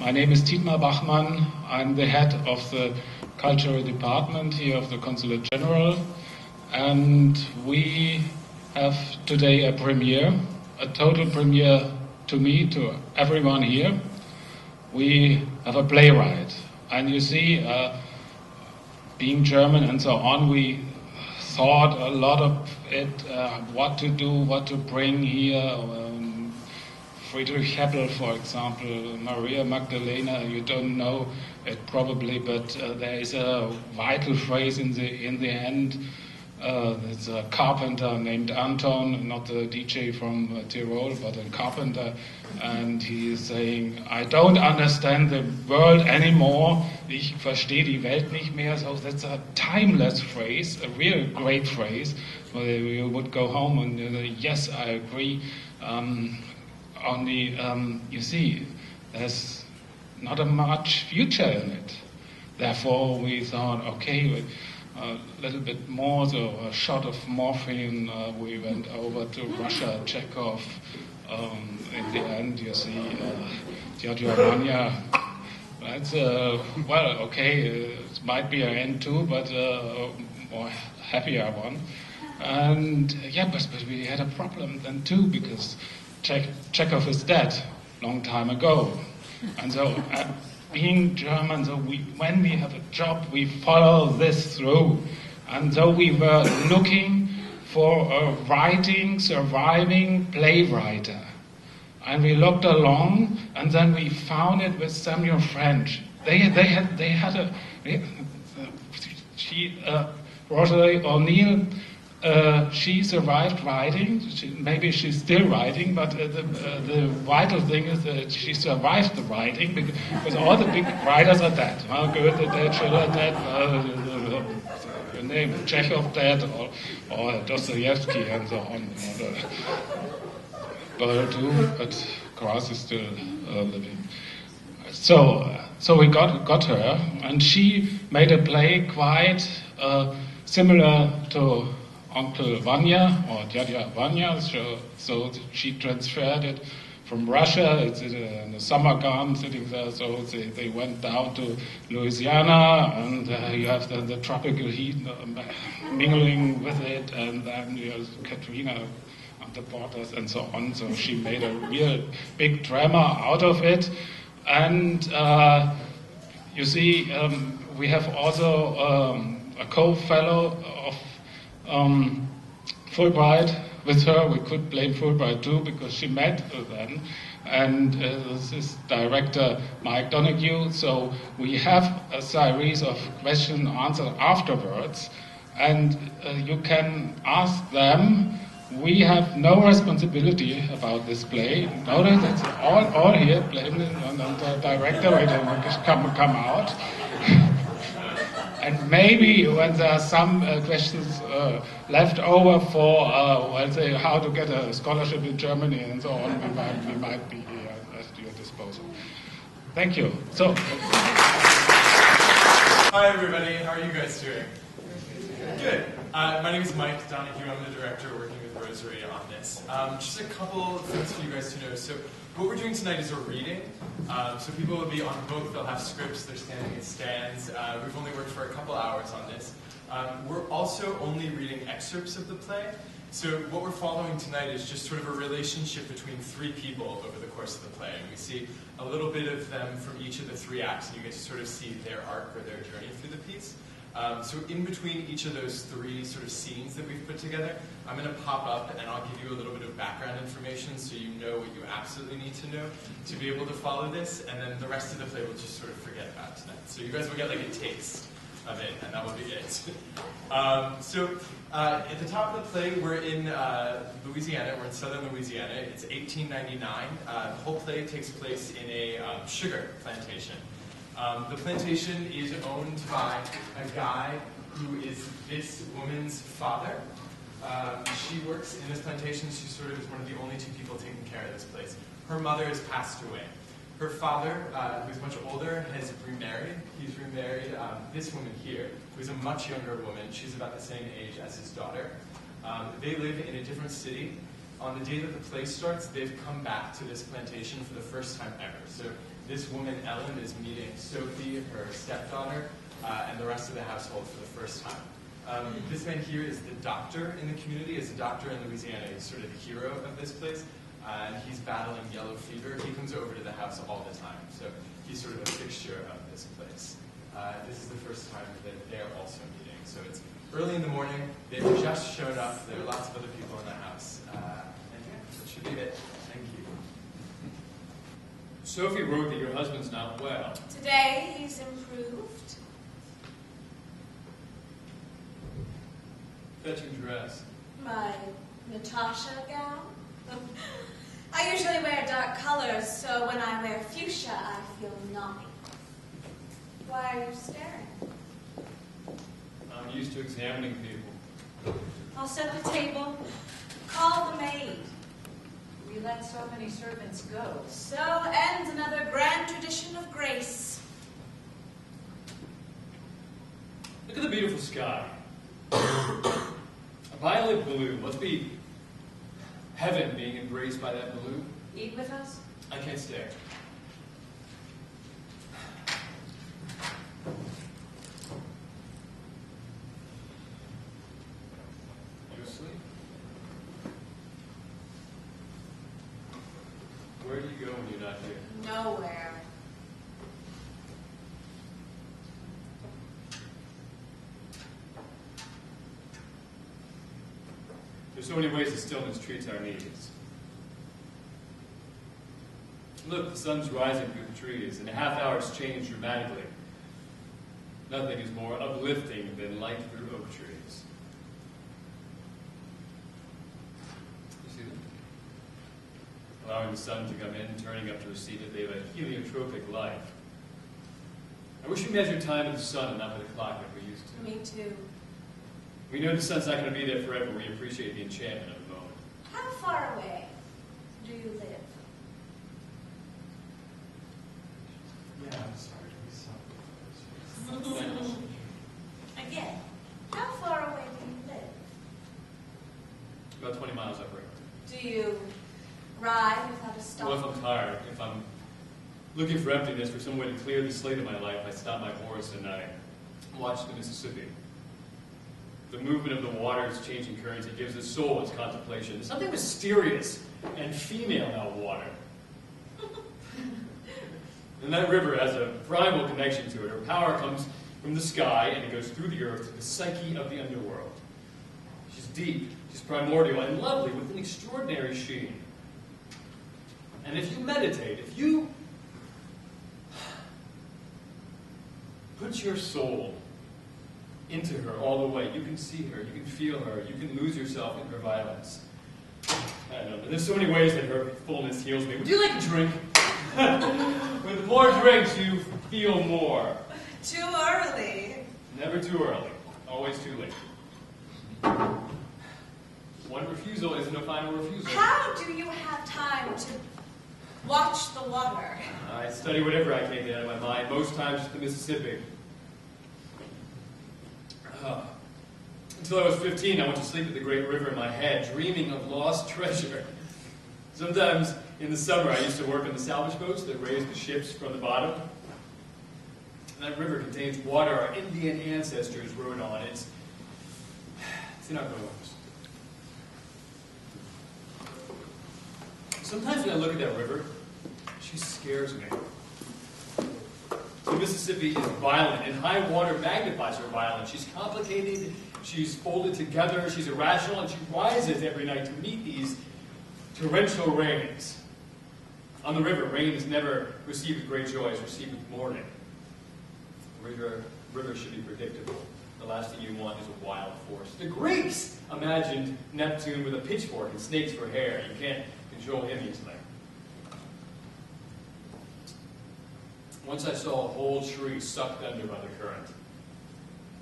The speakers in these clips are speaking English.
My name is Dietmar Bachmann. I'm the head of the cultural department here of the Consulate General, and we have today a premiere, a total premiere to me, to everyone here. We have a playwright, and you see, being German and so on, we thought a lot of it, what to do, what to bring here. Friedrich Hebbel, for example, Maria Magdalena, you don't know it probably, but there is a vital phrase in the end. There's a carpenter named Anton, not the DJ from Tyrol, but a carpenter, and he is saying, I don't understand the world anymore, ich verstehe die Welt nicht mehr. So that's a timeless phrase, a real great phrase. You would go home and yes, I agree. Only, you see, there's not a much future in it. Therefore, we thought, okay, a little bit more, so a shot of morphine, we went over to Russia, Chekhov. In the end, you see, Vanya. That's, well, okay, it might be an end too, but a more happier one. And yeah, but we had a problem then too, because Chekhov is dead long time ago. And so, being German, so when we have a job, we follow this through. And so we were looking for a writing, surviving playwright. And we looked along, and then we found it with Samuel French. They had a Rosary O'Neill. She survived writing. Maybe she's still writing, but the vital thing is that she survived the writing, because all the big writers are dead. Goethe dead, Schiller dead, the name Chekhov dead, or Dostoevsky and so on. But Kraus is still living. So we got her, and she made a play quite similar to Uncle Vanya, or Dada Vanya, so she transferred it from Russia. It's in the summer camp sitting there, so they went down to Louisiana, and you have the tropical heat mingling with it, and then you have Katrina and the Porters and so on. So she made a real big drama out of it, and you see, we have also a co-fellow of Fulbright. With her, we could blame Fulbright too, because she met then, and this is director Mike Donoghue. So we have a series of question and answer afterwards, and you can ask them. We have no responsibility about this play. Notice it's all here, blame on the director, wait come out. And maybe when there are some questions left over for, let's say, how to get a scholarship in Germany and so on, we might be at your disposal. Thank you. So. Hi everybody, how are you guys doing? Good. My name is Mike Donoghue. I'm the director working with Rosary on this. Just a couple things for you guys to know. So what we're doing tonight is a reading. So people will be on book, they'll have scripts, they're standing in stands. We've only worked for a couple hours on this. We're also only reading excerpts of the play. So what we're following tonight is just sort of a relationship between three people over the course of the play. And we see a little bit of them from each of the three acts, and you get to sort of see their arc or their journey through the piece. So in between each of those three sort of scenes that we've put together, I'm going to pop up and I'll give you a little bit of background information so you know what you absolutely need to know to be able to follow this, and then the rest of the play we'll just sort of forget about tonight. So you guys will get like a taste of it, and that will be it. At the top of the play, we're in Louisiana. We're in southern Louisiana. It's 1899. The whole play takes place in a sugar plantation. The plantation is owned by a guy who is this woman's father. She works in this plantation. She sort of is one of the only two people taking care of this place. Her mother has passed away. Her father, who's much older, has remarried. He's remarried this woman here, who's a much younger woman. She's about the same age as his daughter. They live in a different city. On the day that the play starts, they've come back to this plantation for the first time ever. So this woman, Ellen, is meeting Sophie, her stepdaughter, and the rest of the household for the first time. This man here is the doctor in the community, is a doctor in Louisiana. He's sort of the hero of this place, and he's battling yellow fever. He comes over to the house all the time, so he's sort of a fixture of this place. This is the first time that they're also meeting, so it's early in the morning. They've just shown up. There are lots of other people in the house, and yeah, that should be it. Thank you. Sophie wrote that your husband's not well. Today he's improved. Fetching dress. My Natasha gown. I usually wear dark colors, so when I wear fuchsia, I feel naughty. Why are you staring? I'm used to examining people. I'll set the table. Call the maid. We let so many servants go. So ends another grand tradition of grace. Look at the beautiful sky. A violet blue. Must be heaven being embraced by that blue. Eat with us? I can't stare. You asleep? Where do you go when you're not here? Nowhere. There's so many ways that stillness treats our needs. Look, the sun's rising through the trees. In a half hour, it's changed dramatically. Nothing is more uplifting than light through oak trees. You see them? Allowing the sun to come in, turning up to receive it, they have a heliotropic life. I wish we measured time with the sun and not with a clock like we used to. Me too. We know the sun's not going to be there forever. We appreciate the enchantment of the moment. How far away do you live? Yeah, I'm sorry to be so. Again, how far away do you live? About 20 miles upriver. Do you ride without a stop? Well, if I'm tired, if I'm looking for emptiness, for some way to clear the slate of my life, I stop my horse and I watch the Mississippi. The movement of the water's changing currents, it gives the soul its contemplation. There's something mysterious and female about water. And that river has a primal connection to it. Her power comes from the sky and it goes through the earth to the psyche of the underworld. She's deep, she's primordial, and lovely with an extraordinary sheen. And if you meditate, if you put your soul into her all the way, you can see her, you can feel her, you can lose yourself in her violence. I don't know, but there's so many ways that her fullness heals me. Would you like a drink? With more drinks, you feel more. Too early. Never too early, always too late. One refusal isn't a final refusal. How do you have time to watch the water? I study whatever I can get out of my mind, most times just the Mississippi. Until I was 15, I went to sleep at the great river in my head, dreaming of lost treasure. Sometimes in the summer, I used to work on the salvage boats that raised the ships from the bottom. And that river contains water our Indian ancestors rode on. It's in our bones. Sometimes when I look at that river, she scares me. The Mississippi is violent, and high water magnifies her violence. She's complicated, she's folded together, she's irrational, and she rises every night to meet these torrential rains. On the river, rain is never received with great joy, it's received with mourning. The river should be predictable. The last thing you want is a wild force. The Greeks imagined Neptune with a pitchfork and snakes for hair. You can't control him easily. Once I saw a whole tree sucked under by the current.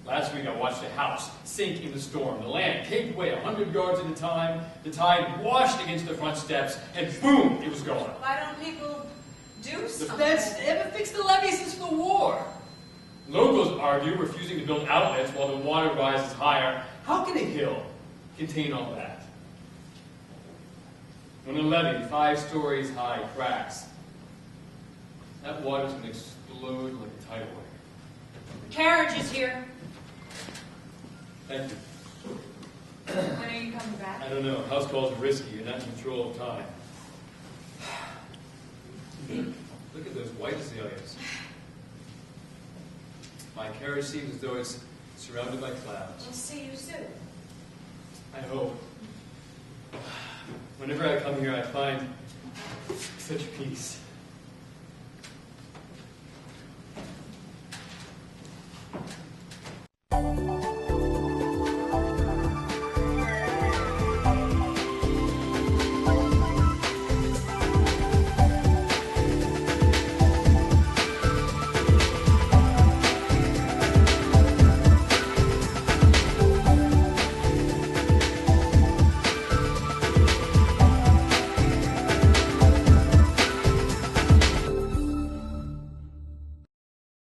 Last week I watched a house sink in the storm. The land caved away 100 yards at a time. The tide washed against the front steps, and boom, it was gone. Why don't people do The something? feds, they haven't fixed the levee since the war. Locals argue, refusing to build outlets while the water rises higher. How can a hill contain all that? When a levee 5 stories high cracks, That water's going to explode like a tidal wave. The carriage is here. Thank you. When are you coming back? I don't know. House calls are risky. You're not in control of time. Look at those white azaleas. My carriage seems as though it's surrounded by clouds. We'll see you soon. I hope. Whenever I come here, I find such peace.